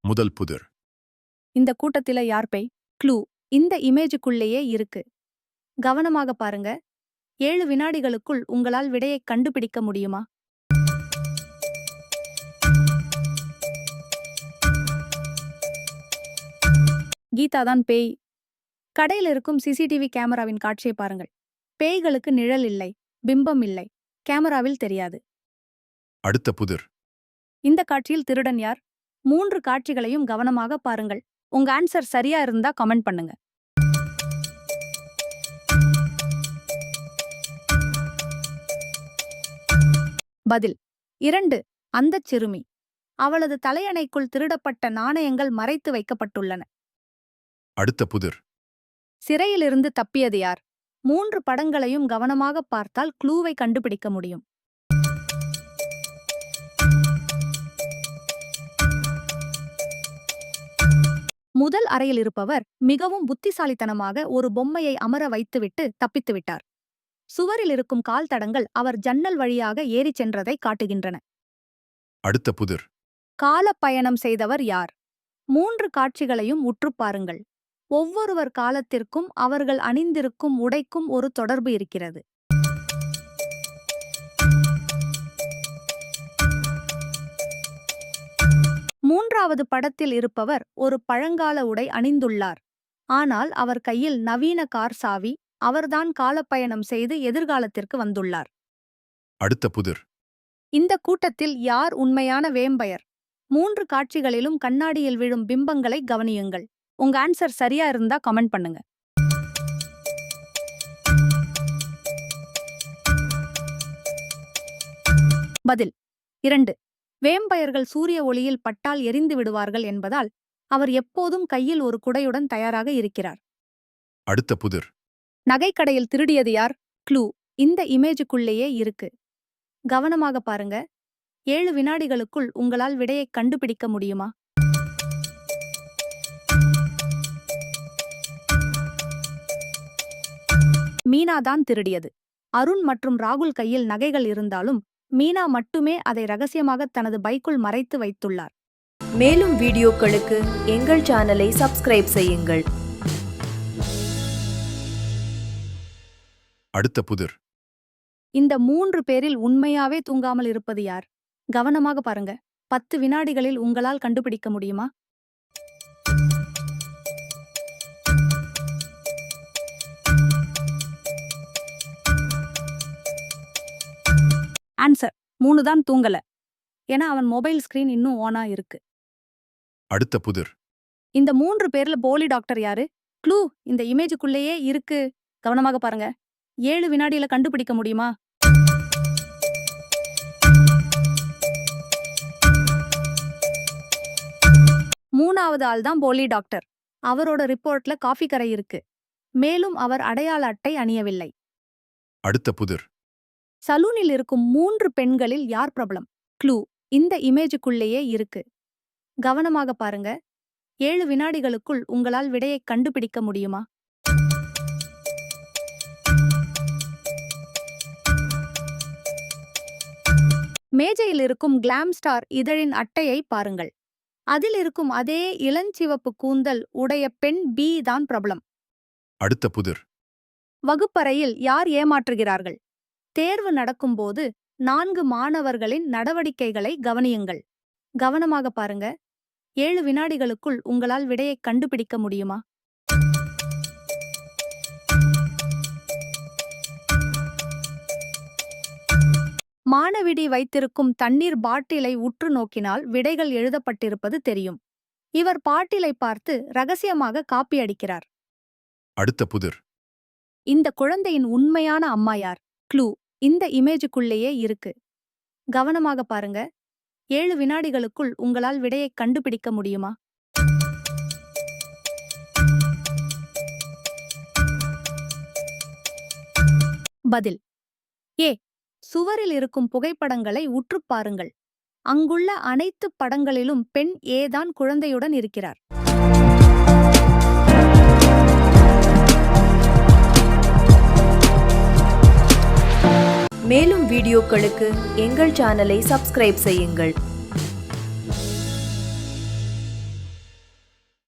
முதல் புதிர். இந்த கூட்டத்தில யார் பேய்? க்ளூ இந்த இமேஜுக்குள்ளேயே இருக்கு. கவனமாக பாருங்க. 7 வினாடிகளுக்குள் உங்களால் விடையைக் கண்டுபிடிக்க முடியுமா? கீதாதான் பேய். கடையில் இருக்கும் சிசிடிவி கேமராவின் காட்சியை பாருங்கள். பேய்களுக்கு நிழல் இல்லை, பிம்பம் இல்லை, கேமராவில் தெரியாது. அடுத்த புதிர். இந்த காட்சியில் திருடன் யார்? 3 காட்சிகளையும் கவனமாக பாருங்கள். உங்க ஆன்சர் சரியா இருந்தா கமெண்ட் பண்ணுங்க. பதில் 2. அந்தச் சிறுமி. அவளது தலையணைக்குள் திருடப்பட்ட நாணயங்கள் மறைத்து வைக்கப்பட்டுள்ளன. அடுத்த புதிர். சிறையிலிருந்து தப்பியது யார்? 3 படங்களையும் கவனமாக பார்த்தால் க்ளூவை கண்டுபிடிக்க முடியும். முதல் அறையில் இருப்பவர் மிகவும் புத்திசாலித்தனமாக ஒரு பொம்மையை அமர வைத்துவிட்டு தப்பித்துவிட்டார். சுவரில் இருக்கும் கால் தடங்கள் அவர் ஜன்னல் வழியாக ஏறிச் சென்றதை காட்டுகின்றன. அடுத்த புதிர். காலப்பயணம் செய்தவர் யார்? 3 காட்சிகளையும் உற்றுப் பாருங்கள். ஒவ்வொருவர் காலத்திற்கும் அவர்கள் அணிந்திருக்கும் உடைக்கும் ஒரு தொடர்பு இருக்கிறது. மூன்றாவது படத்தில் இருப்பவர் ஒரு பழங்கால உடை அணிந்துள்ளார். ஆனால் அவர் கையில் நவீன கார் சாவி. அவர்தான் காலப்பயணம் செய்து எதிர்காலத்திற்கு வந்துள்ளார். அடுத்த புதிர். இந்த கூட்டத்தில் யார் உண்மையான வேம்பயர்? 3 காட்சிகளிலும் கண்ணாடியில் விழும் பிம்பங்களை கவனியுங்கள். உங்க ஆன்சர் சரியா இருந்தா கமெண்ட் பண்ணுங்க. பதில் 2. வேம்பயர்கள் சூரிய ஒளியில் பட்டால் எரிந்து விடுவார்கள் என்பதால் அவர் எப்போதும் கையில் ஒரு குடையுடன் தயாராக இருக்கிறார். அடுத்த புதிர். நகைக்கடையில் திருடியது யார்? க்ளூ இந்த இமேஜுக்குள்ளேயே இருக்கு. கவனமாக பாருங்க. 7 வினாடிகளுக்குள் உங்களால் விடையைக் கண்டுபிடிக்க முடியுமா? மீனாதான் திருடியது. அருண் மற்றும் ராகுல் கையில் நகைகள் இருந்தாலும் மீனா மட்டுமே அதை ரகசியமாக தனது பைக்குள் மறைத்து வைத்துள்ளார். மேலும் வீடியோக்களுக்கு எங்கள் சேனலை சப்ஸ்கிரைப் செய்யுங்கள். அடுத்த புதிர். இந்த 3 பேரில் உண்மையாவே தூங்காமல் இருப்பது யார்? கவனமாக பாருங்க. 10 வினாடிகளில் உங்களால் கண்டுபிடிக்க முடியுமா? ஆன்சர் 3 தான் தூங்கல. ஏன்னா அவன் மொபைல் ஸ்கிரீன் இன்னும் ஆனா இருக்கு. அடுத்த புதிர். இந்த 3 பேர்ல போலி டாக்டர் யாரு? க்ளூ இந்த இமேஜுக்குள்ளேயே இருக்கு. கவனமாக பாருங்க. 7 வினாடியில கண்டுபிடிக்க முடியுமா? மூணாவது ஆள் தான் போலி டாக்டர். அவரோட ரிப்போர்ட்ல காஃபி கரை இருக்கு. மேலும் அவர் அடையாள அட்டை அணியவில்லை. அடுத்த புதிர். சலூனில் இருக்கும் 3 பெண்களில் யார் பிரபலம்? க்ளூ இந்த இமேஜுக்குள்ளேயே இருக்கு. கவனமாக பாருங்க. 7 வினாடிகளுக்குள் உங்களால் விடையைக் கண்டுபிடிக்க முடியுமா? மேஜையில் இருக்கும் கிளாம் ஸ்டார் இதழின் அட்டையை பாருங்கள். அதில் இருக்கும் அதே இளஞ்சிவப்பு கூந்தல் உடைய பெண் பி தான் பிரபலம். அடுத்த புதிர். வகுப்பறையில் யார் ஏமாற்றுகிறார்கள்? தேர்வு நடக்கும்போது 4 மாணவர்களின் நடவடிக்கைகளை கவனியுங்கள். கவனமாக பாருங்க. 7 வினாடிகளுக்குள் உங்களால் விடையைக் கண்டுபிடிக்க முடியுமா? மாணவிடி வைத்திருக்கும் தண்ணீர் பாட்டிலை உற்று நோக்கினால் விடைகள் எழுதப்பட்டிருப்பது தெரியும். இவர் பாட்டிலை பார்த்து ரகசியமாக காப்பி அடிக்கிறார். அடுத்த புதிர். இந்த குழந்தையின் உண்மையான அம்மா யார்? க்ளூ இந்த இமேஜுக்குள்ளேயே இருக்கு. கவனமாக பாருங்க. 7 வினாடிகளுக்குள் உங்களால் விடையைக் கண்டுபிடிக்க முடியுமா? பதில் ஏ. சுவரில் இருக்கும் புகைப்படங்களை உற்றுப் பாருங்கள். அங்குள்ள அனைத்து படங்களிலும் பெண் ஏதான் குழந்தையுடன் இருக்கிறார். மேலும் வீடியோக்களுக்கு எங்கள் சேனலை சப்ஸ்கிரைப் செய்யுங்கள்.